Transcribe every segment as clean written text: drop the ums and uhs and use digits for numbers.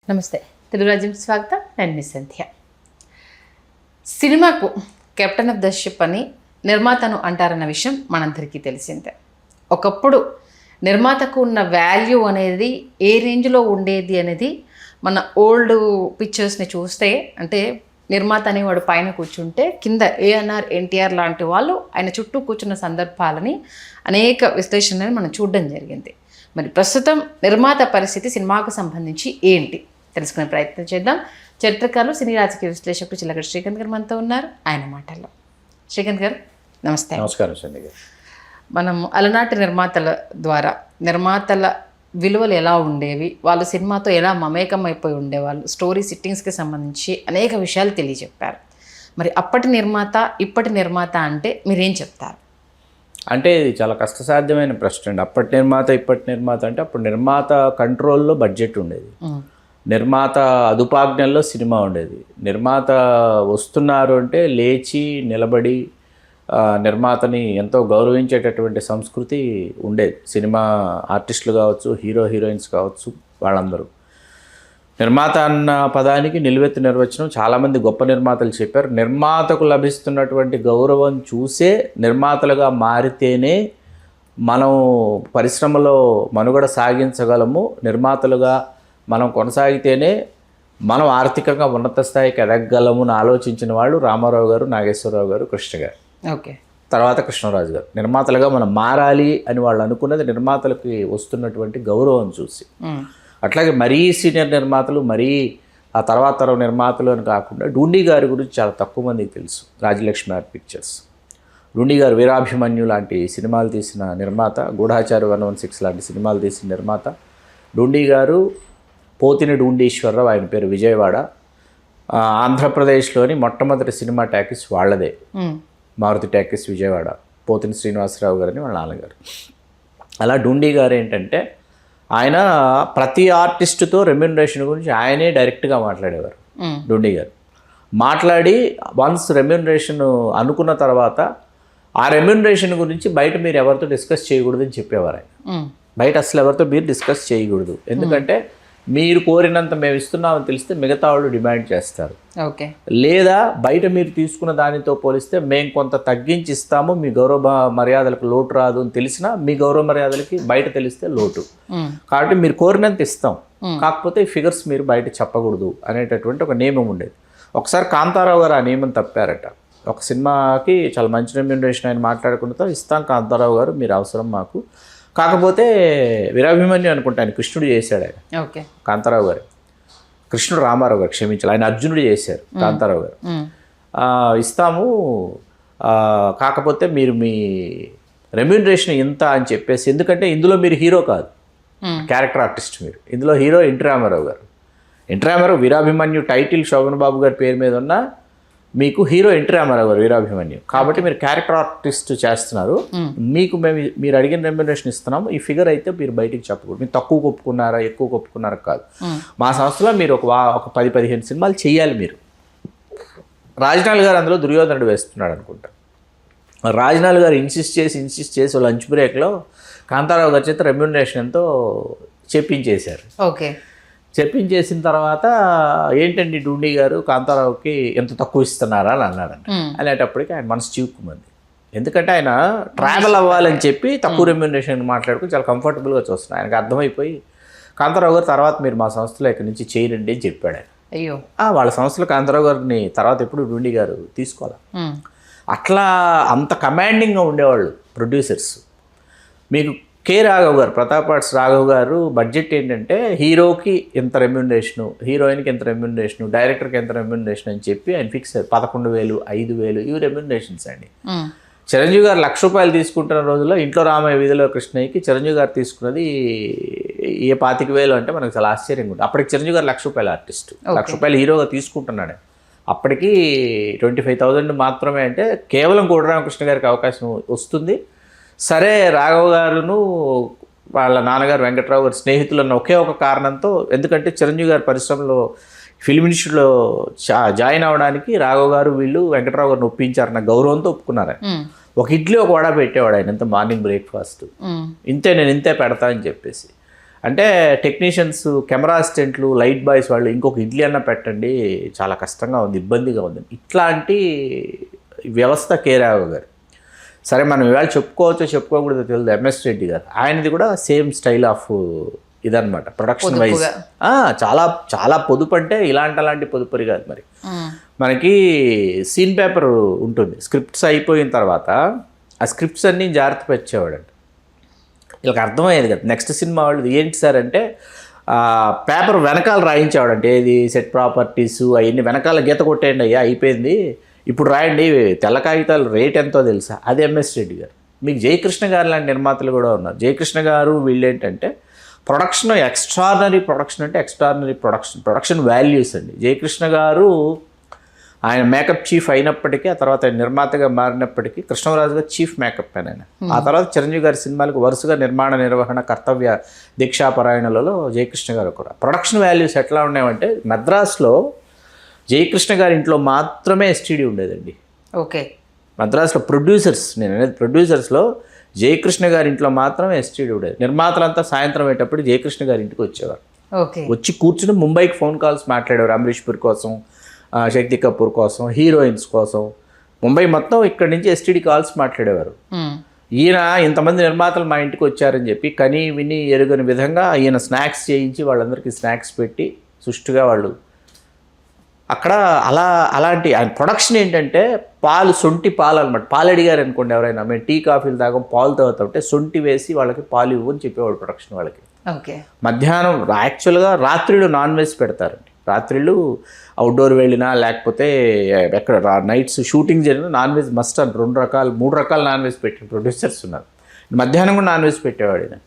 నమస్తే తెలుగు రాజ్యం స్వాగతం. నేను మీ సంధ్య. సినిమాకు కెప్టెన్ ఆఫ్ ద షిప్ అని నిర్మాతను అంటారన్న విషయం మనందరికీ తెలిసిందే. ఒకప్పుడు నిర్మాతకు ఉన్న వాల్యూ అనేది ఏ రేంజ్లో ఉండేది అనేది మన ఓల్డ్ పిక్చర్స్ని చూస్తే, అంటే నిర్మాత అనేవాడు పైన కూర్చుంటే కింద ఏఎన్ఆర్ ఎన్టీఆర్ లాంటి వాళ్ళు ఆయన చుట్టూ కూర్చున్న సందర్భాలని అనేక విశ్లేషణలను మనం చూడడం జరిగింది. మరి ప్రస్తుతం నిర్మాత పరిస్థితి సినిమాకు సంబంధించి ఏంటి తెలుసుకునే ప్రయత్నం చేద్దాం. చరిత్రకారులు, సినీ రాజకీయ విశ్లేషకులు చిల్లగడ్డ శ్రీకాంత్ గారు మనతో ఉన్నారు. ఆయన మాటల్లో. శ్రీకాంత్ గారు నమస్తే. నమస్కారం సంధ్య గారు. మనం అలనాటి నిర్మాతల ద్వారా నిర్మాతల విలువలు ఎలా ఉండేవి, వాళ్ళు సినిమాతో ఎలా మమేకం అయిపోయి ఉండేవాళ్ళు, స్టోరీ సిట్టింగ్స్కి సంబంధించి అనేక విషయాలు తెలియజెప్పారు. మరి అప్పటి నిర్మాత ఇప్పటి నిర్మాత అంటే మీరేం చెప్తారు? అంటే ఇది చాలా కష్టసాధ్యమైన ప్రశ్న అండి. అప్పటి నిర్మాత ఇప్పటి నిర్మాత అంటే అప్పుడు నిర్మాత కంట్రోల్లో బడ్జెట్ ఉండేది, నిర్మాత అదుపాజ్ఞల్లో సినిమా ఉండేది. నిర్మాత వస్తున్నారు అంటే లేచి నిలబడి నిర్మాతని ఎంతో గౌరవించేటటువంటి సంస్కృతి ఉండేది. సినిమా ఆర్టిస్టులు కావచ్చు, హీరోయిన్స్ కావచ్చు, వాళ్ళందరూ. నిర్మాత అన్న పదానికి నిలువెత్తు నిర్వచనం చాలామంది గొప్ప నిర్మాతలు చెప్పారు. నిర్మాతకు లభిస్తున్నటువంటి గౌరవం చూసే నిర్మాతలుగా మారితేనే మనం పరిశ్రమలో మనుగడ సాగించగలము, నిర్మాతలుగా మనం కొనసాగితేనే మనం ఆర్థికంగా ఉన్నత స్థాయికి ఎదగగలము అని ఆలోచించిన వాళ్ళు రామారావు గారు, నాగేశ్వరరావు గారు, కృష్ణ గారు, ఓకే, తర్వాత కృష్ణరాజు గారు. నిర్మాతలుగా మనం మారాలి అని వాళ్ళు అనుకున్నది నిర్మాతలకి వస్తున్నటువంటి గౌరవం చూసి. అట్లాగే మరీ సీనియర్ నిర్మాతలు, మరీ ఆ తర్వాత తరం నిర్మాతలు అని కాకుండా డూండి గారి గురించి చాలా తక్కువ మందికి తెలుసు. రాజలక్ష్మి ఆర్ట్ పిక్చర్స్, డూండి గారు వీరాభిమన్యు లాంటి సినిమాలు తీసిన నిర్మాత, గూఢాచారి 116 లాంటి సినిమాలు తీసిన నిర్మాత. డూండి గారు పోతిని డూండీశ్వరరావు, ఆయన పేరు, విజయవాడ, ఆంధ్రప్రదేశ్లోని మొట్టమొదటి సినిమా టాకీస్ వాళ్ళదే, మారుతి టాకీస్ విజయవాడ. పోతిని శ్రీనివాసరావు గారని వాళ్ళ నాన్నగారు. అలా డూండి గారు ఏంటంటే ఆయన ప్రతి ఆర్టిస్టుతో రెమ్యూనరేషన్ గురించి ఆయనే డైరెక్ట్గా మాట్లాడేవారు. డూండి గారు మాట్లాడి వన్స్ రెమ్యూనరేషన్ అనుకున్న తర్వాత ఆ రెమ్యూనరేషన్ గురించి బయట మీరు ఎవరితో డిస్కస్ చేయకూడదని చెప్పేవారు ఆయన. బయట అసలు ఎవరితో మీరు డిస్కస్ చేయకూడదు, ఎందుకంటే మీరు కోరినంత మేము ఇస్తున్నామని తెలిస్తే మిగతా వాళ్ళు డిమాండ్ చేస్తారు. ఓకే, లేదా బయట మీరు తీసుకున్న దానితో పోలిస్తే మేము కొంత తగ్గించి ఇస్తాము, మీ గౌరవ మర్యాదలకు లోటు రాదు అని తెలిసినా మీ గౌరవ మర్యాదలకి బయట తెలిస్తే లోటు, కాబట్టి మీరు కోరినంత ఇస్తాం, కాకపోతే ఈ ఫిగర్స్ మీరు బయట చెప్పకూడదు అనేటటువంటి ఒక నియమం ఉండేది. ఒకసారి కాంతారావు గారు ఆ నియమం తప్పారట. ఒక సినిమాకి చాలా మంచి రెమ్యూనరేషన్ ఆయన మాట్లాడుకుంటూ ఇస్తాం కాంతారావు గారు, మీరు అవసరం మాకు, కాకపోతే వీరాభిమన్యు అనుకుంటా ఆయన కృష్ణుడు చేశాడు. ఆయన ఓకే, కాంతారావు గారు, కృష్ణుడు రామారావు గారు క్షమించాలి, ఆయన అర్జునుడు చేశారు కాంతారావు గారు. ఇస్తాము, కాకపోతే మీరు మీ రెమ్యూనరేషన్ ఇంత అని చెప్పేసి, ఎందుకంటే ఇందులో మీరు హీరో కాదు, క్యారెక్టర్ ఆర్టిస్ట్ మీరు. ఇందులో హీరో ఎన్టీ రామారావు గారు. ఎన్టీ రామారావు వీరాభిమన్యు టైటిల్ శోభన్ బాబు గారి పేరు మీద ఉన్న, మీకు హీరో ఎన్టీ రామారావు గారు వీరాభిమన్యు, కాబట్టి మీరు క్యారెక్టర్ ఆర్టిస్ట్ చేస్తున్నారు, మీకు మీరు అడిగిన రెమ్యూనరేషన్ ఇస్తున్నాము, ఈ ఫిగర్ అయితే మీరు బయటికి చెప్పకూడదు, మీరు తక్కువ ఒప్పుకున్నారా ఎక్కువ ఒప్పుకున్నారా కాదు, మా సంస్థలో మీరు ఒక 10-15 సినిమాలు చేయాలి మీరు. రాజనాల్ గారు అందులో దుర్యోధనుడు వేస్తున్నాడు అనుకుంటా. రాజనాల్ గారు ఇన్సిస్ట్ చేసి లంచ్ బ్రేక్లో కాంతారావు గారి చేత రెమ్యూనరేషన్ ఎంతో చెప్పించేశారు. ఓకే, చెప్పించేసిన తర్వాత ఏంటండి డూండి గారు కాంతారావుకి ఎంత తక్కువ ఇస్తున్నారా అని అన్నాడంట. అనేటప్పటికి ఆయన మనసు చివుక్కుమంది, ఎందుకంటే ఆయన ట్రావెల్ అవ్వాలని చెప్పి తక్కువ రెమ్యూనరేషన్ మాట్లాడుకుని చాలా కంఫర్టబుల్గా చూస్తున్నాడు. ఆయనకు అర్థమైపోయి కాంతారావు గారు తర్వాత మీరు మా సంస్థలో ఇక్కడి నుంచి చేయరండి అని చెప్పాడు ఆయన. అయ్యో, వాళ్ళ సంస్థలో కాంతారావు గారిని తర్వాత ఎప్పుడు డూండి గారు తీసుకోవాలి. అట్లా అంత కమాండింగ్గా ఉండేవాళ్ళు ప్రొడ్యూసర్స్. మీకు కె రాఘవ్ గారు, ప్రతాప్ ఆర్ట్స్ రాఘవ్ గారు బడ్జెట్ ఏంటంటే హీరోకి ఎంత రెమ్యూనరేషను, హీరోయిన్కి ఎంత రెమ్యూనరేషను, డైరెక్టర్కి ఎంత రెమ్యూనరేషన్ అని చెప్పి ఆయన ఫిక్స్ 11,000, 5,000 ఇవి రెమ్యూనరేషన్స్ అండి. చిరంజీవి గారు ₹1,00,000 తీసుకుంటున్న రోజుల్లో ఇంట్లో రామయ్య వీధిలో కృష్ణయ్యకి చిరంజీవి గారు తీసుకున్నది ఏ 25,000 అంటే మనకు చాలా ఆశ్చర్యంగా ఉంటుంది. అప్పటికి చిరంజీవి గారు ₹1,00,000 ఆర్టిస్ట్, ₹1,00,000 హీరోగా తీసుకుంటున్నాడు. అప్పటికి 25,000 మాత్రమే, అంటే కేవలం కోడిరామకృష్ణ గారికి అవకాశం వస్తుంది. సరే, రాఘవ్ గారును వాళ్ళ నాన్నగారు వెంకట్రావు గారు స్నేహితులు అన్న ఒకే ఒక కారణంతో, ఎందుకంటే చిరంజీవి గారి పరిశ్రమలో ఫిల్మ్ ఇన్స్టిట్యూట్లో జాయిన్ అవ్వడానికి రాఘవ్ గారు వీళ్ళు వెంకట్రావు గారిని ఒప్పించారన్న గౌరవంతో ఒప్పుకున్నారు. ఒక ఇడ్లీ ఒక వడ పెట్టేవాడు ఆయన, ఎంత మార్నింగ్ బ్రేక్ఫాస్ట్, నేను ఇంతే పెడతా అని చెప్పేసి. అంటే టెక్నీషియన్స్, కెమెరా అసిస్టెంట్లు, లైట్ బాయ్స్ వాళ్ళు ఇంకొక ఇడ్లీ అన్న పెట్టండి, చాలా కష్టంగా ఉంది, ఇబ్బందిగా ఉంది. ఇట్లాంటి వ్యవస్థ కె రాఘవ్ గారు. సరే మనం ఇవాళ చెప్పుకోవచ్చో చెప్పుకోకూడదో తెలియదు, ఎంఎస్ రెడ్డి గారు ఆయనది కూడా సేమ్ స్టైల్ ఆఫ్ ఇదనమాట, ప్రొడక్షన్ వైజ్ చాలా చాలా పొదుపు. అంటే అలాంటి పొదుపరి కాదు. మరి మనకి సీన్ పేపర్ ఉంటుంది, స్క్రిప్ట్స్ అయిపోయిన తర్వాత ఆ స్క్రిప్ట్స్ అన్నీ జాగ్రత్త పెట్టేవాడంట. వీళ్ళకి అర్థమయ్యేది కదా నెక్స్ట్ సినిమా వాళ్ళు ఏంటి సార్ అంటే పేపర్ వెనకాల రాయించేవాడంటే, ఏది సెట్ ప్రాపర్టీస్ అవన్నీ వెనకాల గీత కొట్టేయండి, అయ్యా అయిపోయింది, ఇప్పుడు రాయండి, తెల్ల కాగితాలు రేట్ ఎంతో తెలుసా. అది ఎంఎస్ రెడ్డి గారు. మీకు జయకృష్ణ గారు లాంటి నిర్మాతలు కూడా ఉన్నారు. జయకృష్ణ గారు వీళ్ళు ఏంటంటే ప్రొడక్షన్, ఎక్స్ట్రాడినరీ ప్రొడక్షన్, అంటే ఎక్స్ట్రాడినరీ ప్రొడక్షన్ వాల్యూస్ అండి. జయకృష్ణ గారు ఆయన మేకప్ చీఫ్ అయినప్పటికీ, ఆ తర్వాత ఆయన నిర్మాతగా మారినప్పటికీ, కృష్ణరాజు గారు చీఫ్ మేకప్ మ్యాన్ ఆయన. ఆ తర్వాత చిరంజీవి గారి సినిమాలకు వరుసగా నిర్మాణ నిర్వహణ, కర్తవ్య, దీక్షాపరాయణలలో జయకృష్ణ గారు కూడా. ప్రొడక్షన్ వాల్యూస్ ఎట్లా ఉండేవంటే మద్రాసులో జయకృష్ణ గారి ఇంట్లో మాత్రమే ఎస్టీడీ ఉండేదండి. ఓకే. మద్రాసులో ప్రొడ్యూసర్స్, నేను అనేది ప్రొడ్యూసర్స్లో జయకృష్ణ గారి ఇంట్లో మాత్రమే ఎస్టీడీ ఉండేది. నిర్మాతలంతా సాయంత్రం అయ్యేటప్పుడు జయకృష్ణ గారి ఇంటికి వచ్చేవారు. వచ్చి కూర్చుని ముంబైకి ఫోన్ కాల్స్ మాట్లాడేవారు, అమరీష్పూర్ కోసం, శక్తి కపూర్ కోసం, హీరోయిన్స్ కోసం. ముంబై మొత్తం ఇక్కడి నుంచి ఎస్టీడీ కాల్స్ మాట్లాడేవారు. ఈయన ఇంతమంది నిర్మాతలు మా ఇంటికి వచ్చారని చెప్పి కని విని ఎరుగని విధంగా ఈయన స్నాక్స్ చేయించి వాళ్ళందరికీ స్నాక్స్ పెట్టి సుష్టుగా వాళ్ళు అక్కడ అలాంటి ఆయన ప్రొడక్షన్ ఏంటంటే సొంటి పాలు అనమాట. పాలు అడిగారు అనుకోండి ఎవరైనా, మేము టీ కాఫీలు తాగం, పాలు తాగుతుంటే సొంటి వేసి వాళ్ళకి పాలు ఇవ్వు అని చెప్పేవాడు ప్రొడక్షన్ వాళ్ళకి. ఓకే. మధ్యాహ్నం యాక్చువల్గా రాత్రిళ్ళు నాన్ వెజ్ పెడతారండి. రాత్రిళ్ళు అవుట్డోర్ వెళ్ళినా లేకపోతే ఎక్కడ నైట్స్ షూటింగ్ జరిగిన నాన్ వెజ్ మస్ట్ అని 3 రకాల నాన్ వెజ్ పెట్టిన ప్రొడ్యూసర్స్ ఉన్నారు. మధ్యాహ్నం కూడా నాన్ వెజ్ పెట్టేవాడు ఈయన.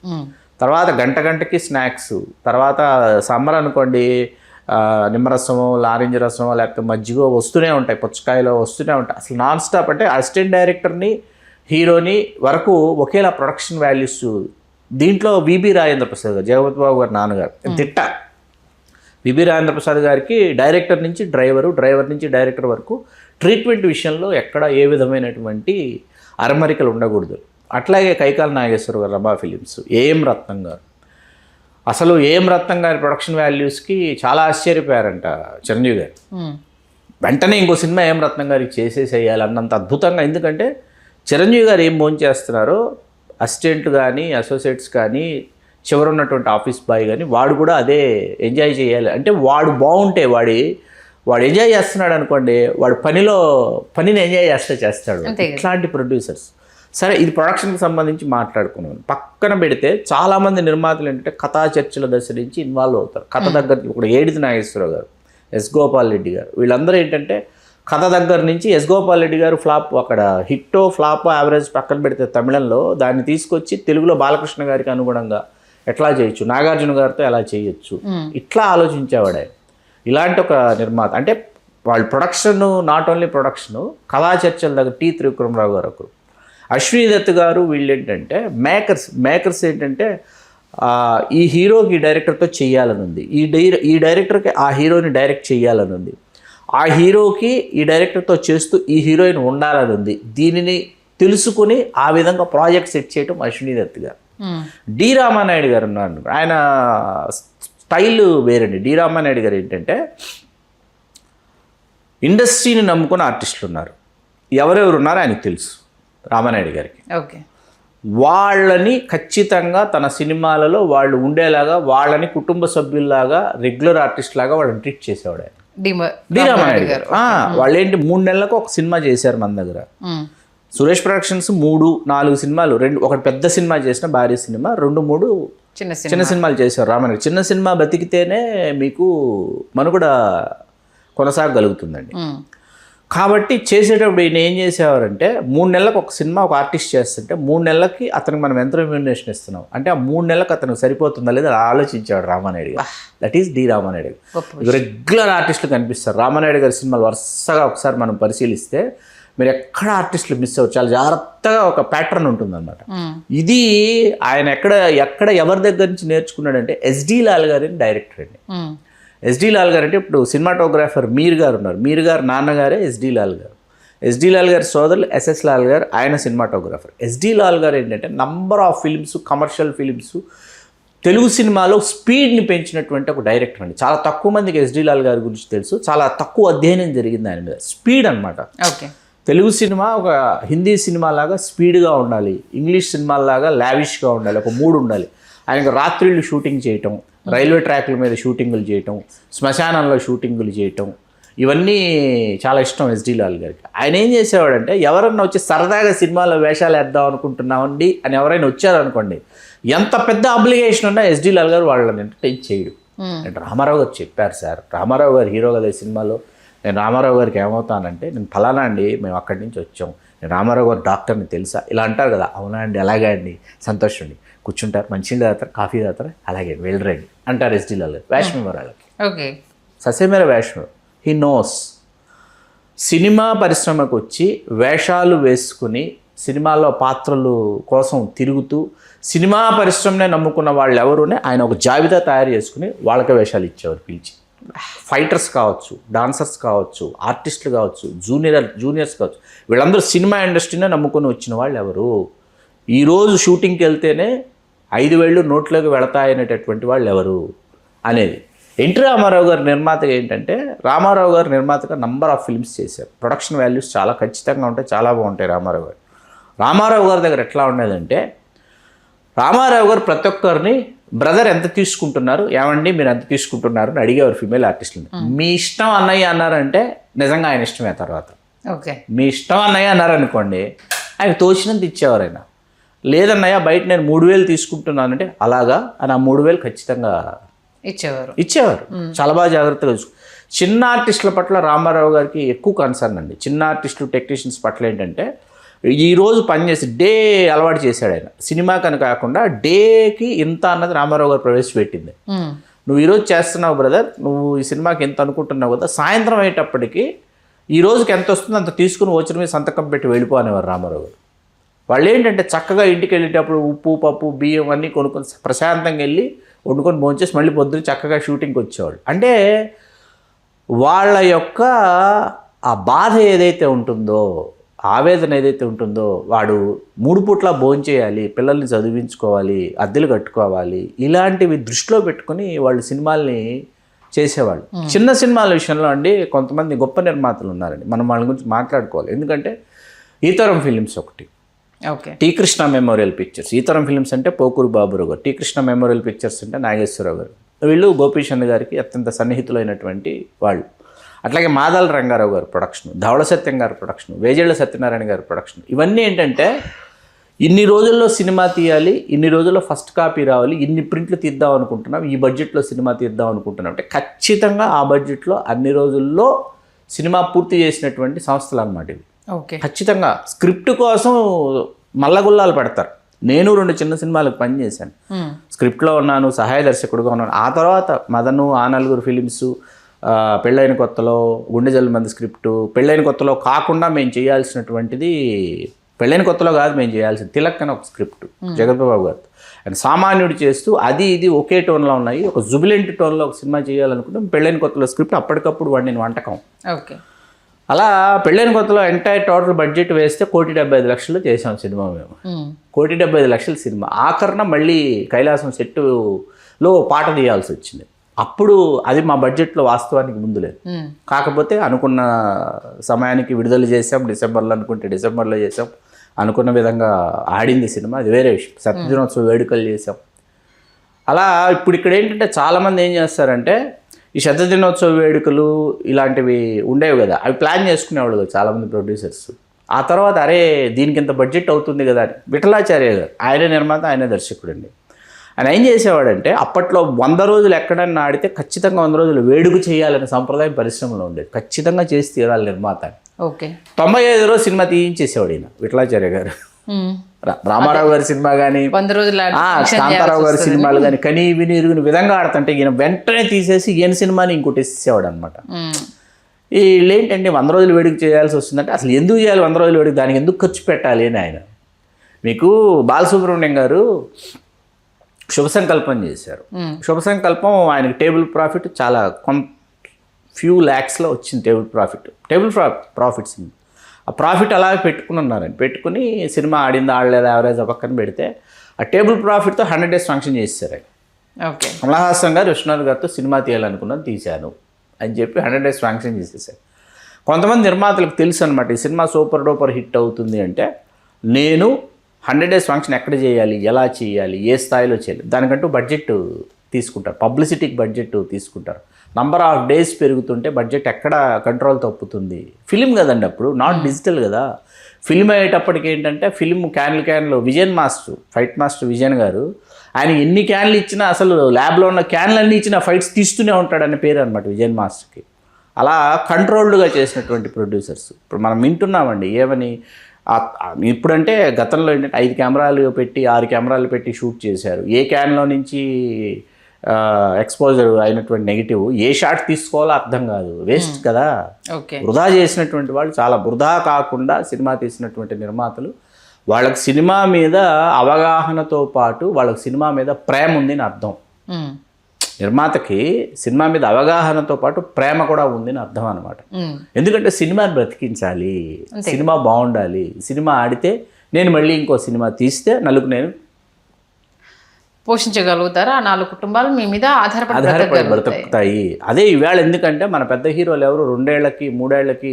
తర్వాత గంటకి స్నాక్స్, తర్వాత సమ్మర్ అనుకోండి నిమ్మరసమో, ఆరెంజ్ రసమో, లేకపోతే మజ్జిగో వస్తూనే ఉంటాయి, పుచ్చకాయలో వస్తూనే ఉంటాయి. అసలు నాన్ స్టాప్. అంటే అసిస్టెంట్ డైరెక్టర్ని, హీరోని వరకు ఒకేలా ప్రొడక్షన్ వాల్యూస్. దీంట్లో విబి రాజేంద్ర ప్రసాద్ గారు, జగపతి బాబు గారు నాన్నగారు తిట్ట. విబి రాజేంద్ర ప్రసాద్ గారికి డైరెక్టర్ నుంచి డ్రైవర్ నుంచి డైరెక్టర్ వరకు ట్రీట్మెంట్ విషయంలో ఎక్కడ ఏ విధమైనటువంటి అరమరికలు ఉండకూడదు. అట్లాగే కైకాల నాగేశ్వర గారు, రమా ఫిలిమ్స్, ఏఎం రత్నం గారు. అసలు ఏఎం రత్నం గారి ప్రొడక్షన్ వాల్యూస్కి చాలా ఆశ్చర్యపోయారంట చిరంజీవి గారు. వెంటనే ఇంకో సినిమా ఏఎం రత్నం గారికి చేసేసేయాలి అన్నంత అద్భుతంగా. ఎందుకంటే చిరంజీవి గారు ఏం భోజనం చేస్తున్నారో అసిస్టెంట్ కానీ, అసోసియేట్స్ కానీ, చివరున్నటువంటి ఆఫీస్ బాయ్ కానీ వాడు కూడా అదే ఎంజాయ్ చేయాలి. అంటే వాడు బాగుంటే వాడు ఎంజాయ్ చేస్తున్నాడు అనుకోండి, వాడు పనిని ఎంజాయ్ చేస్తాడు. ఇట్లాంటి ప్రొడ్యూసర్స్. సరే, ఇది ప్రొడక్షన్కి సంబంధించి మాట్లాడుకున్నాను. పక్కన పెడితే చాలామంది నిర్మాతలు ఏంటంటే కథా చర్చల దశ నుంచి ఇన్వాల్వ్ అవుతారు. కథ దగ్గర ఇప్పుడు ఏడిది నాగేశ్వరరావు గారు, ఎస్ గోపాల్ రెడ్డి గారు, వీళ్ళందరూ ఏంటంటే కథ దగ్గర నుంచి ఎస్ గోపాల్ రెడ్డి గారు ఫ్లాప్, అక్కడ హిట్టో ఫ్లాపో యావరేజ్ పక్కన పెడితే తమిళంలో దాన్ని తీసుకొచ్చి తెలుగులో బాలకృష్ణ గారికి అనుగుణంగా ఎట్లా చేయొచ్చు, నాగార్జున గారితో ఎలా చేయొచ్చు, ఇట్లా ఆలోచించేవాడే. ఇలాంటి ఒక నిర్మాత. అంటే వాళ్ళు ప్రొడక్షన్, నాట్ ఓన్లీ ప్రొడక్షను, కథా చర్చల దగ్గర టీ త్రివిక్రమరావు గారు ఒకరు, అశ్విని దత్ గారు, వీళ్ళు ఏంటంటే మేకర్స్ ఏంటంటే ఈ హీరోకి డైరెక్టర్తో చేయాలని ఉంది, ఈ డైరెక్టర్కి ఆ హీరోని డైరెక్ట్ చేయాలని ఉంది, ఆ హీరోకి ఈ డైరెక్టర్తో చేస్తూ ఈ హీరోయిన్ ఉండాలని ఉంది. దీనిని తెలుసుకుని ఆ విధంగా ప్రాజెక్ట్ సెట్ చేయటం అశ్విని దత్ గారు. డి రామానాయుడు గారు ఉన్నారు, ఆయన స్టైల్ వేరండి. డి రామానాయుడు గారు ఏంటంటే ఇండస్ట్రీని నమ్ముకున్న ఆర్టిస్టులు ఉన్నారు, ఎవరెవరు ఉన్నారో ఆయనకు తెలుసు రామానాయుడు గారికి. ఓకే. వాళ్ళని ఖచ్చితంగా తన సినిమాలలో వాళ్ళు ఉండేలాగా, వాళ్ళని కుటుంబ సభ్యుల్లాగా, రెగ్యులర్ ఆర్టిస్ట్ లాగా వాళ్ళని ట్రీట్ చేసేవాడు ఆయన, డి రామానాయుడు గారు. వాళ్ళు ఏంటి 3 నెలలకు ఒక సినిమా చేశారు మన దగ్గర. సురేష్ ప్రొడక్షన్స్ 3-4 సినిమాలు, ఒకటి పెద్ద సినిమా చేసిన భారీ సినిమా, 2-3 చిన్న సినిమాలు చేశారు రామానాయుడు. చిన్న సినిమా బతికితేనే మీకు మనుగడ కొనసాగలుగుతుందండి. కాబట్టి చేసేటప్పుడు ఈయన ఏం చేసేవారంటే 3 నెలలకు ఒక సినిమా ఒక ఆర్టిస్ట్ చేస్తుంటే 3 నెలలకి అతనికి మనం ఎంత రెమ్యూనరేషన్ ఇస్తున్నాం అంటే ఆ 3 నెలలకు అతనికి సరిపోతుందా లేదా ఆలోచించేవాడు రామానాయుడు గారు. దట్ ఈస్ డి రామానాయుడు గారు. రెగ్యులర్ ఆర్టిస్టులు కనిపిస్తారు రామానాయుడు గారి సినిమాలు వరుసగా. ఒకసారి మనం పరిశీలిస్తే మీరు ఎక్కడ ఆర్టిస్టులు మిస్ అవ్వరు, చాలా జాగ్రత్తగా ఒక ప్యాటర్న్ ఉంటుందన్నమాట. ఇది ఆయన ఎక్కడ ఎవరి దగ్గర నుంచి నేర్చుకున్నాడంటే ఎస్డి లాల్ గారిని డైరెక్టర్ అండి. ఎస్డి లాల్ గారు అంటే ఇప్పుడు సినిమాటోగ్రాఫర్ మీర్ గారు ఉన్నారు, మీర్ గారు నాన్నగారే ఎస్డి లాల్ గారు. ఎస్డి లాల్ గారి సోదరులు ఎస్ఎస్ లాల్ గారు, ఆయన సినిమాటోగ్రాఫర్. ఎస్డి లాల్ గారు ఏంటంటే number of films, commercial films, Telugu సినిమాలో స్పీడ్ని పెంచినటువంటి ఒక డైరెక్టర్ అండి. చాలా తక్కువ మందికి ఎస్డి లాల్ గారి గురించి తెలుసు, చాలా తక్కువ అధ్యయనం జరిగింది ఆయన మీద. స్పీడ్ అనమాట. ఓకే. తెలుగు సినిమా ఒక హిందీ సినిమా లాగా స్పీడ్గా ఉండాలి, ఇంగ్లీష్ సినిమాలాగా లావిష్గా ఉండాలి, ఒక మూడు ఉండాలి. ఆయనకు రాత్రిళ్ళు షూటింగ్ చేయటం, రైల్వే ట్రాక్ల మీద షూటింగులు చేయటం, శ్మశానంలో షూటింగులు చేయటం, ఇవన్నీ చాలా ఇష్టం ఎస్డి లాల్ గారికి. ఆయన ఏం చేసేవాడంటే ఎవరన్నా వచ్చి సరదాగా సినిమాలో వేషాలు వేద్దాం అనుకుంటున్నామండి అని ఎవరైనా వచ్చారనుకోండి, ఎంత పెద్ద అబ్లిగేషన్ ఉన్నా ఎస్డి లాల్ గారు వాళ్ళని ఎంటర్టైన్ చేయడు. అంటే రామారావు గారు చెప్పారు సార్, రామారావు గారు హీరో కదా ఈ సినిమాలో, నేను రామారావు గారికి ఏమవుతానంటే నేను ఫలానా అండి, మేము అక్కడి నుంచి వచ్చాం, నేను రామారావు గారు డాక్టర్ని తెలుసా, ఇలా అంటారు కదా. అవునా అండి, అలాగే అండి, సంతోషం అండి, కూర్చుంటారు, మంచిగా తాగుతారు, కాఫీ తాగుతారు, అలాగే వెళ్ళరండి అంటారు ఎస్డి లాల్ గారు. వేషం వాళ్ళకి ఓకే, ససేమేర వేషం. He knows. సినిమా పరిశ్రమకు వచ్చి వేషాలు వేసుకుని సినిమాలో పాత్రలు కోసం తిరుగుతూ సినిమా పరిశ్రమనే నమ్ముకున్న వాళ్ళు ఎవరునే ఆయన ఒక జాబితా తయారు చేసుకుని వాళ్ళకే వేషాలు ఇచ్చేవారు పిలిచి. ఫైటర్స్ కావచ్చు, డాన్సర్స్ కావచ్చు, ఆర్టిస్టులు కావచ్చు, జూనియర్స్ కావచ్చు, వీళ్ళందరూ సినిమా ఇండస్ట్రీనే నమ్ముకొని వచ్చిన వాళ్ళు ఎవరు. ఈరోజు షూటింగ్కి వెళ్తేనే 5,000 నోట్లోకి వెళతాయనేటటువంటి వాళ్ళు ఎవరు అనేది. ఎన్టీ రామారావు గారి నిర్మాతగా ఏంటంటే, రామారావు గారు నిర్మాతగా నంబర్ ఆఫ్ ఫిల్మ్స్ చేశారు. ప్రొడక్షన్ వాల్యూస్ చాలా ఖచ్చితంగా ఉంటాయి, చాలా బాగుంటాయి రామారావు గారు. రామారావు గారి దగ్గర ఎట్లా ఉండేదంటే, రామారావు గారు ప్రతి ఒక్కరిని బ్రదర్ ఎంత తీసుకుంటున్నారు, ఏమండి మీరు ఎంత తీసుకుంటున్నారు అని అడిగేవారు ఫిమేల్ ఆర్టిస్టులని. మీ ఇష్టం అన్నయ్య అన్నారంటే నిజంగా ఆయన ఇష్టమే. తర్వాత ఓకే, మీ ఇష్టం అన్నయ్య అన్నారనుకోండి, ఆయన తోచినంత ఇచ్చేవారు. ఆయన లేదన్నయ్య బయట నేను 3,000 తీసుకుంటున్నానంటే అలాగా అని ఆ 3,000 ఖచ్చితంగా ఇచ్చేవారు. చాలా బాగా జాగ్రత్తగా చిన్న ఆర్టిస్టుల పట్ల రామారావు గారికి ఎక్కువ కన్సర్న్ అండి. చిన్న ఆర్టిస్టులు, టెక్నీషియన్స్ పట్ల ఏంటంటే ఈరోజు పనిచేసి డే అలవాటు చేశాడు ఆయన. సినిమా కనుక కాకుండా డేకి ఇంత అన్నది రామారావు గారు ప్రవేశపెట్టింది. నువ్వు ఈరోజు చేస్తున్నావు బ్రదర్, నువ్వు ఈ సినిమాకి ఎంత అనుకుంటున్నావు కదా, సాయంత్రం అయ్యేటప్పటికి ఈ రోజుకి ఎంత వస్తుందో అంత తీసుకుని వచ్చిన మీద సంతకం పెట్టి వెళ్ళిపోనేవారు రామారావు గారు. వాళ్ళు ఏంటంటే చక్కగా ఇంటికి వెళ్ళేటప్పుడు ఉప్పు, పప్పు, బియ్యం అన్నీ కొనుక్కొని ప్రశాంతంగా వెళ్ళి వండుకొని భోంచేసి మళ్ళీ పొద్దున్న చక్కగా షూటింగ్కి వచ్చేవాళ్ళు. అంటే వాళ్ళ యొక్క ఆ బాధ ఏదైతే ఉంటుందో, ఆవేదన ఏదైతే ఉంటుందో, వాడు 3 పూట్ల భోంచేయాలి, పిల్లల్ని చదివించుకోవాలి, అద్దెలు కట్టుకోవాలి, ఇలాంటివి దృష్టిలో పెట్టుకుని వాళ్ళు సినిమాల్ని చేసేవాళ్ళు. చిన్న సినిమాల విషయంలో అండి కొంతమంది గొప్ప నిర్మాతలు ఉన్నారండి, మనం వాళ్ళ గురించి మాట్లాడుకోవాలి. ఎందుకంటే ఈతరం ఫిలిమ్స్ ఒకటి, okay, T Krishna memorial pictures. Eetharam films అంటే పోకూరు బాబురావు గారు, టీ కృష్ణ మెమోరియల్ పిక్చర్స్ అంటే నాగేశ్వరరావు గారు. వీళ్ళు గోపీచంద్ గారికి అత్యంత సన్నిహితులైనటువంటి వాళ్ళు. అట్లాగే మాదాల రంగారావు గారు ప్రొడక్షన్, ధవళ సత్యం గారి ప్రొడక్షన్, వేజేళ్ల సత్యనారాయణ గారి ప్రొడక్షన్. ఇవన్నీ ఏంటంటే ఇన్ని రోజుల్లో సినిమా తీయాలి, ఇన్ని రోజుల్లో ఫస్ట్ కాపీ రావాలి, ఇన్ని ప్రింట్లు తీద్దాం అనుకుంటున్నాం, ఈ బడ్జెట్లో సినిమా తీద్దాం అనుకుంటున్నాం అంటే ఖచ్చితంగా ఆ బడ్జెట్లో అన్ని రోజుల్లో సినిమా పూర్తి చేసినటువంటి సంస్థలు అన్నమాట ఇవి. ఓకే, ఖచ్చితంగా స్క్రిప్ట్ కోసం మల్లగుల్లాలు పెడతారు. నేను 2 చిన్న సినిమాలకు పనిచేశాను, స్క్రిప్ట్లో ఉన్నాను, సహాయ దర్శకుడుగా ఉన్నాను. ఆ తర్వాత మదను, ఆ 4 ఫిలిమ్స్, పెళ్ళైన కొత్తలో, గుండె జల్లుమంది స్క్రిప్టు, పెళ్ళైన కొత్తలో కాకుండా మేము చేయాల్సినటువంటిది, పెళ్ళైన కొత్తలో కాదు మేము చేయాల్సింది తిలక్ అని ఒక స్క్రిప్ట్ జగద్బాబు గారు. ఆయన సామాన్యుడు చేస్తూ అది ఇది ఒకే టోన్లో ఉన్నాయి, ఒక జుబిలెంట్ టోన్లో ఒక సినిమా చేయాలనుకుంటే పెళ్ళైన కొత్తలో స్క్రిప్ట్ అప్పటికప్పుడు వండిన వంటకం. ఓకే, అలా పెళ్ళైన కొత్తలో ఎంటైర్ టోటల్ బడ్జెట్ వేస్తే 1,75,00,000 చేసాం సినిమా మేము. 1,75,00,000 సినిమా. ఆఖరణ మళ్ళీ కైలాసం సెట్టులో పాట తీయాల్సి వచ్చింది. అప్పుడు అది మా బడ్జెట్లో వాస్తవానికి ముందు లేదు. కాకపోతే అనుకున్న సమయానికి విడుదల చేసాం, డిసెంబర్లో అనుకుంటే డిసెంబర్లో చేసాం, అనుకున్న విధంగా ఆడింది సినిమా, అది వేరే విషయం. శతదినోత్సవ వేడుకలు చేసాం. అలా ఇప్పుడు ఇక్కడ ఏంటంటే చాలామంది ఏం చేస్తారంటే ఈ శతదినోత్సవ వేడుకలు ఇలాంటివి ఉండేవి కదా, అవి ప్లాన్ చేసుకునేవాళ్ళు కదా చాలామంది ప్రొడ్యూసర్స్. ఆ తర్వాత అరే దీనికి ఇంత బడ్జెట్ అవుతుంది కదా అని విఠలాచార్య గారు, ఆయనే నిర్మాత, ఆయనే దర్శకుడు అండి. ఆయన ఏం చేసేవాడంటే అప్పట్లో 100 రోజులు ఎక్కడన్నా ఆడితే ఖచ్చితంగా 100 రోజులు వేడుక చేయాలనే సంప్రదాయం పరిశ్రమలో ఉండేది. ఖచ్చితంగా చేసి తీరాలి నిర్మాత. ఓకే, 95 రోజు సినిమా తీయించేసేవాడు ఈయన విఠలాచార్య గారు. రామారావు గారి సినిమా కానీ, కాంతారావు గారి సినిమాలు కానీ కనీ విని ఇరుగుని విధంగా ఆడుతుంటే ఈయన వెంటనే తీసేసి ఈయన సినిమాని ఇంకోటి వేసేసేవాడు అనమాట. వీళ్ళు ఏంటంటే 100 రోజులు వేడుక చేయాల్సి వస్తుందంటే అసలు ఎందుకు చేయాలి 100 రోజులు వేడుక, దానికి ఎందుకు ఖర్చు పెట్టాలి అని ఆయన. మీకు బాలసుబ్రహ్మణ్యం గారు శుభ సంకల్పం చేశారు. శుభ సంకల్పం ఆయనకి టేబుల్ ప్రాఫిట్ చాలా ఫ్యూ ల్యాక్స్లో వచ్చింది. టేబుల్ ప్రాఫిట్స్ ఆ ప్రాఫిట్ అలాగే పెట్టుకున్నారండి. పెట్టుకుని సినిమా ఆడిందా ఆడలేదా యావరేజ్ పక్కన పెడితే ఆ టేబుల్ ప్రాఫిట్తో 100 days ఫంక్షన్ చేశారు ఆయన. ఓకే. కమల్ హాసన్ గారు విశ్వనాథ్ గారితో సినిమా తీయాలనుకున్నాను, తీశాను అని చెప్పి 100 days శాంక్షన్ చేసేసారు. కొంతమంది నిర్మాతలకు తెలుసు అనమాట, ఈ సినిమా సూపర్ డూపర్ హిట్ అవుతుంది అంటే నేను 100 days ఫంక్షన్ ఎక్కడ చేయాలి, ఎలా చేయాలి, ఏ స్థాయిలో చేయాలి, దానికంటూ బడ్జెట్ తీసుకుంటారు, పబ్లిసిటీకి బడ్జెట్ తీసుకుంటారు. నంబర్ ఆఫ్ డేస్ పెరుగుతుంటే బడ్జెట్ ఎక్కడ కంట్రోల్ తప్పుతుంది. ఫిలిం కదండి అప్పుడు, నాట్ డిజిటల్ కదా. ఫిల్మ్ అయ్యేటప్పటికి ఏంటంటే ఫిల్మ్ క్యాన్లు Vijayan master, fight master Vijayan గారు, ఆయన ఎన్ని క్యాన్లు ఇచ్చినా అసలు ల్యాబ్లో ఉన్న క్యాన్లు అన్నీ ఇచ్చినా ఫైట్స్ తీస్తూనే ఉంటాడనే పేరు అనమాట విజయన్ మాస్టర్కి. అలా కంట్రోల్డ్గా చేసినటువంటి ప్రొడ్యూసర్స్. ఇప్పుడు మనం వింటున్నామండి ఏమని, ఇప్పుడంటే గతంలో ఏంటంటే 5 కెమెరాలు పెట్టి 6 కెమెరాలు పెట్టి షూట్ చేశారు. ఏ క్యాన్లో నుంచి ఎక్స్పోజర్ అయినటువంటి నెగిటివ్ ఏ షాట్ తీసుకోవాలో అర్థం కాదు, వేస్ట్ కదా. ఓకే. వృధా చేసినటువంటి వాళ్ళు చాలా, వృధా కాకుండా సినిమా తీసినటువంటి నిర్మాతలు, వాళ్ళకి సినిమా మీద అవగాహనతో పాటు వాళ్ళకి సినిమా మీద ప్రేమ ఉందని అర్థం. నిర్మాతకి సినిమా మీద అవగాహనతో పాటు ప్రేమ కూడా ఉందని అర్థం అనమాట. ఎందుకంటే సినిమాని బ్రతికించాలి, సినిమా బాగుండాలి, సినిమా ఆడితే నేను మళ్ళీ ఇంకో సినిమా తీస్తే నలుగురు నేను పోషించగలుగుతారా, 4 కుటుంబాలు మీ మీద ఆధారపడి బ్రతుకుతాయి. అదే ఈవేళ ఎందుకంటే మన పెద్ద హీరోలు ఎవరు 2 ఏళ్లకి 3 ఏళ్లకి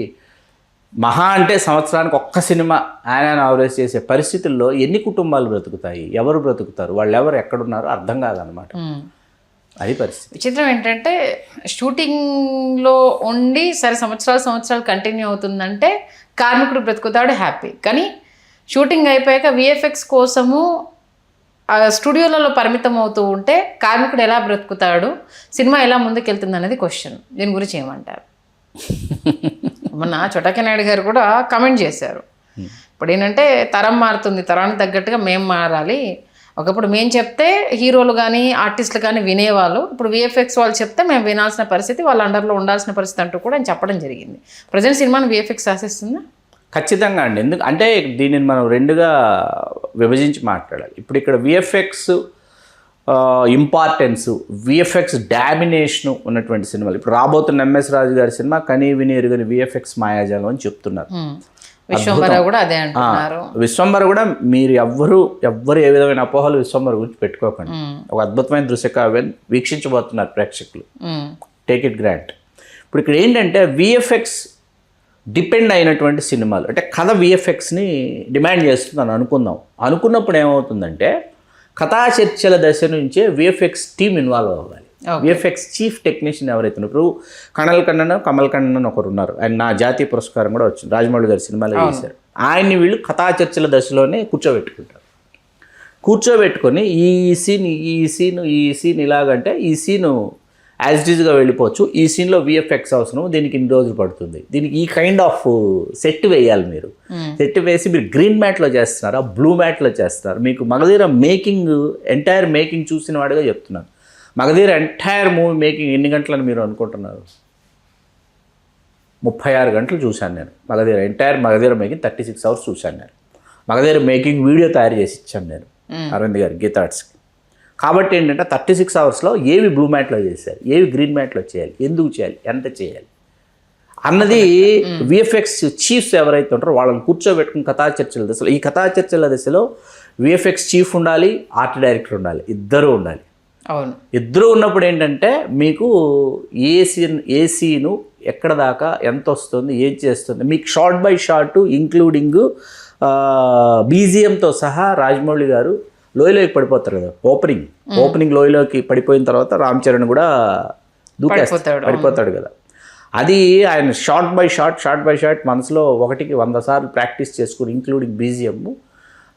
మహా అంటే సంవత్సరానికి ఒక్క సినిమా ఆయన ఆవరేజ్ చేసే పరిస్థితుల్లో ఎన్ని కుటుంబాలు బ్రతుకుతాయి, ఎవరు బ్రతుకుతారు, వాళ్ళు ఎవరు ఎక్కడున్నారో అర్థం కాదనమాట. అది పరిస్థితి. విచిత్రం ఏంటంటే షూటింగ్లో ఉండి సరే సంవత్సరాలు కంటిన్యూ అవుతుందంటే కార్మికుడు బ్రతుకుతాడు, హ్యాపీ. కానీ షూటింగ్ అయిపోయాక విఎఫ్ఎక్స్ కోసము స్టూడియోలలో పరిమితం అవుతూ ఉంటే కార్మికుడు ఎలా బ్రతుకుతాడు, సినిమా ఎలా ముందుకెళ్తుంది అనేది క్వశ్చన్. దీని గురించి ఏమంటారు? మొన్న చొటకే నాయుడు గారు కూడా కమెంట్ చేశారు. ఇప్పుడు ఏంటంటే తరం మారుతుంది, తరానికి తగ్గట్టుగా మేము మారాలి. ఒకప్పుడు మేము చెప్తే హీరోలు కానీ ఆర్టిస్టులు కానీ వినేవాళ్ళు, ఇప్పుడు విఎఫ్ఎక్స్ వాళ్ళు చెప్తే మేము వినాల్సిన పరిస్థితి, వాళ్ళ అండర్లో ఉండాల్సిన పరిస్థితి అంటూ కూడా ఆయన చెప్పడం జరిగింది. ప్రజెంట్ సినిమాను విఎఫ్ఎక్స్ ఆశిస్తుందా? ఖచ్చితంగా అండి. ఎందుకు అంటే దీనిని మనం రెండుగా విభజించి మాట్లాడాలి. ఇప్పుడు ఇక్కడ విఎఫ్ఎక్స్ ఇంపార్టెన్స్, విఎఫ్ఎక్స్ డామినేషన్ ఉన్నటువంటి సినిమాలు. ఇప్పుడు రాబోతున్న ఎంఎస్ రాజు గారి సినిమా కనీ విని ఎరుగని విఎఫ్ఎక్స్ మాయాజాలం అని చెప్తున్నారు. విశ్వంబర కూడా అదే అంటున్నారు. విశ్వంబర కూడా మీరు ఎవ్వరు ఏ విధమైన అపోహలు విశ్వంబర గురించి పెట్టుకోకండి. ఒక అద్భుతమైన దృశ్యకావ్యం వీక్షించబోతున్నారు ప్రేక్షకులు, టేక్ ఇట్ గ్రాంట్. ఇప్పుడు ఇక్కడ ఏంటంటే విఎఫ్ఎక్స్ డిపెండ్ అయినటువంటి సినిమాలు, అంటే కథ విఎఫ్ఎక్స్ని డిమాండ్ చేస్తుందని అనుకున్నప్పుడు ఏమవుతుందంటే కథా చర్చల దశ నుంచే విఎఫ్ఎక్స్ టీమ్ ఇన్వాల్వ్ అవ్వాలి. విఎఫ్ఎక్స్ చీఫ్ టెక్నీషియన్ ఎవరైతే ఇప్పుడు కమల్ కన్నన్ ఒకరు ఉన్నారు, ఆయన నా జాతీయ పురస్కారం కూడా వచ్చింది, రాజమౌళి గారి సినిమాలో చేశారు. ఆయన్ని వీళ్ళు కథా చర్చల దశలోనే కూర్చోబెట్టుకొని ఈ సీన్ ఇలాగంటే ఈ సీను యాజ్ ఇట్ ఈజ్గా వెళ్ళిపోవచ్చు, ఈ సీన్లో విఎఫ్ఎక్స్ అవసరం, దీనికి ఇన్ని రోజులు పడుతుంది, దీనికి ఈ కైండ్ ఆఫ్ సెట్ వేయాలి. మీరు సెట్ వేసి మీరు గ్రీన్ మ్యాట్లో చేస్తున్నారా, బ్లూ మ్యాట్లో చేస్తున్నారు. మీకు మగధీర ఎంటైర్ మేకింగ్ చూసిన వాడిగా చెప్తున్నాను. మగధీర ఎంటైర్ మూవీ మేకింగ్ ఎన్ని గంటలని మీరు అనుకుంటున్నారు? 36 గంటలు చూశాను నేను మగధీర మేకింగ్ 36 hours చూశాను నేను. మగధీర మేకింగ్ వీడియో తయారు చేసి ఇచ్చాను నేను అరవింద్ గారు గీతా ఆర్ట్స్కి. కాబట్టి ఏంటంటే 36 hours ఏవి బ్లూ మ్యాట్లో చేశారు, ఏవి గ్రీన్ మ్యాట్లో చేయాలి, ఎందుకు చేయాలి, ఎంత చేయాలి అన్నది విఎఫ్ఎక్స్ చీఫ్స్ ఎవరైతే ఉంటారో వాళ్ళని కూర్చోబెట్టుకుని కథా చర్చల దశలో, ఈ కథా చర్చల దశలో విఎఫ్ఎక్స్ చీఫ్ ఉండాలి, ఆర్ట్ డైరెక్టర్ ఉండాలి, ఇద్దరు ఉండాలి. అవును. ఇద్దరు ఉన్నప్పుడు ఏంటంటే మీకు ఏ సీను ఎక్కడ దాకా ఎంత వస్తుంది, ఏం చేస్తుంది, మీకు షార్ట్ బై షార్ట్ ఇంక్లూడింగ్ బీజిఎంతో సహా రాజమౌళి గారు లోయలోకి పడిపోతారు కదా. ఓపెనింగ్ లోయలోకి పడిపోయిన తర్వాత రామ్ చరణ్ కూడా పడిపోతాడు కదా. అది ఆయన షార్ట్ బై షార్ట్ మనసులో 1కి 100 సార్లు ప్రాక్టీస్ చేసుకుని ఇంక్లూడింగ్ బీజిఎం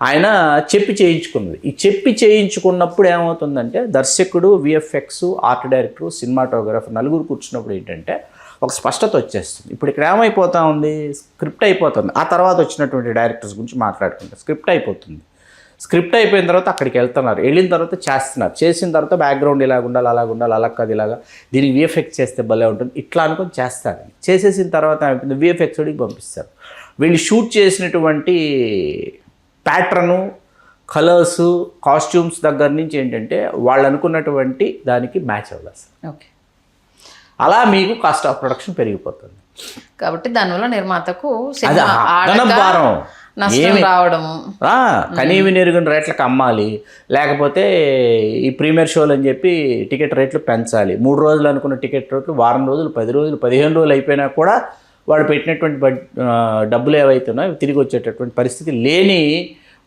ఆయన చెప్పి చేయించుకున్నది. ఈ చెప్పి చేయించుకున్నప్పుడు ఏమవుతుందంటే దర్శకుడు, విఎఫ్ఎక్స్, ఆర్ట్ డైరెక్టర్, సినిమాటోగ్రాఫర్ నలుగురు కూర్చున్నప్పుడు ఏంటంటే ఒక స్పష్టత వచ్చేస్తుంది. ఇప్పుడు ఇక్కడ ఏమైపోతా ఉంది, స్క్రిప్ట్ అయిపోతుంది. ఆ తర్వాత వచ్చినటువంటి డైరెక్టర్స్ గురించి మాట్లాడుకుంటే స్క్రిప్ట్ అయిపోతుంది. స్క్రిప్ట్ అయిపోయిన తర్వాత అక్కడికి వెళ్ళిన తర్వాత చేసిన తర్వాత బ్యాక్గ్రౌండ్ ఇలాగ ఉండాలి, అలాగ ఉండాలి, అలా కాదు ఇలాగా, దీనికి విఎఫ్ఎక్స్ చేస్తే భలే ఉంటుంది, ఇట్లా అనుకొని చేస్తారు. చేసేసిన తర్వాత ఏమైపోతుంది, విఎఫ్ఎక్స్ వాడికి పంపిస్తారు. వీళ్ళు షూట్ చేసినటువంటి ప్యాటర్ను, కలర్సు, కాస్ట్యూమ్స్ దగ్గర నుంచి ఏంటంటే వాళ్ళు అనుకున్నటువంటి దానికి మ్యాచ్ అవ్వాలి. ఓకే. అలా మీకు కాస్ట్ ఆఫ్ ప్రొడక్షన్ పెరిగిపోతుంది. కాబట్టి దానివల్ల నిర్మాతకు నష్టం రావడము, కనీవి నెరుగున రేట్లకు అమ్మాలి, లేకపోతే ఈ ప్రీమియర్ షోలు అని చెప్పి టికెట్ రేట్లు పెంచాలి. 3 రోజులు అనుకున్న టికెట్ రేట్లు వారం రోజులు, 10 రోజులు, 15 రోజులు అయిపోయినా కూడా వాడు పెట్టినటువంటి డబ్బులు ఏవైతే ఉన్నాయో తిరిగి వచ్చేటటువంటి పరిస్థితి లేని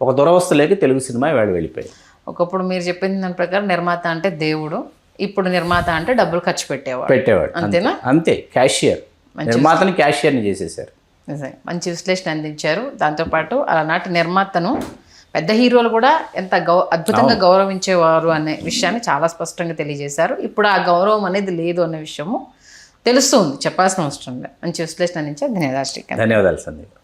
ఒక దురవస్థలోకి తెలుగు సినిమా వాడు వెళ్ళిపోయింది. ఒకప్పుడు మీరు చెప్పిన దాని ప్రకారం నిర్మాత అంటే దేవుడు, ఇప్పుడు నిర్మాత అంటే డబ్బులు ఖర్చు పెట్టేవాడు. అంతేనా? అంతే, క్యాషియర్. నిర్మాతని క్యాషియర్ని చేసేసారు. నిజంగా మంచి విశ్లేషణ అందించారు. దాంతోపాటు అలానాటి నిర్మాతను పెద్ద హీరోలు కూడా ఎంత అద్భుతంగా గౌరవించేవారు అనే విషయాన్ని చాలా స్పష్టంగా తెలియజేశారు. ఇప్పుడు ఆ గౌరవం అనేది లేదు అనే విషయము తెలుస్తుంది, చెప్పాల్సిన అవసరం లేదు. మంచి విశ్లేషణ అందించారు. ధన్యవాదాలు శ్రీకాంత్. ధన్యవాదాలు సందీప్.